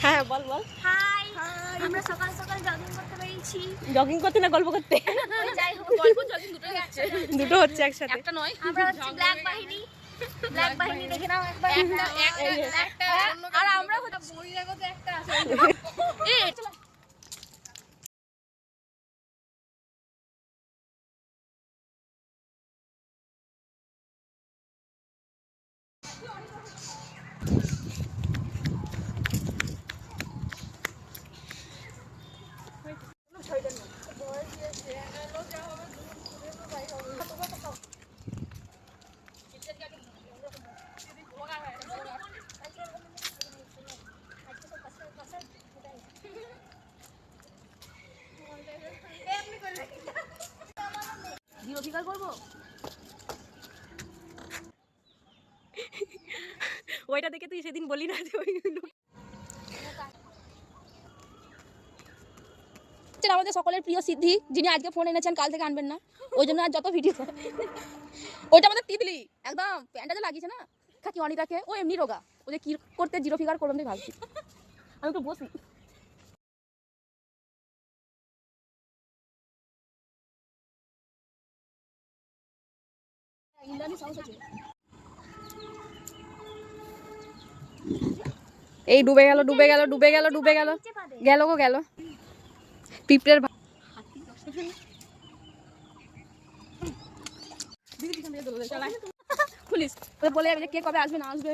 হ্যাঁ বল বল। হাই, আমরা সকাল সকাল জগিং করতে বেরিয়েছি। জগিং করতে না গল্প করতে? যাই হোক, গল্প জগিং দুটোই হচ্ছে। দুটো হচ্ছে একসাথে, একটা নয়। আমরা হচ্ছে ব্ল্যাক বাহিনী। ব্ল্যাক বাহিনী দেখে নাও একবার। একটা আর আমরা হচ্ছে বহিরাগত একটা আছে। এই জিরো ফিগার করবো। ওইটা দেখে তুই সেদিন বলি না যে ওইগুলো। আমাদের সকলের প্রিয় সিদ্ধি, যিনি আজকে ফোন এনেছেন, কাল থেকে আনবেন না, ওই জন্য আর যত ভিডিও। ওইটা আমাদের তিতলি, একদম প্যান্টটা যে লাগিয়েছে না কাকি অনিতাকে, ও এমনি রোগা, ও যে কি করতে জিরো ফিগার করবেন তুই ভাবছি। আমি একটু বসি। এই ডুবে গেল ডুবে গেল ডুবে গেল ডুবে গেল, গেল গো গেল পিঁপড়ের পুলিশ বলে যাবে যে কে কবে আসবে না আসবে।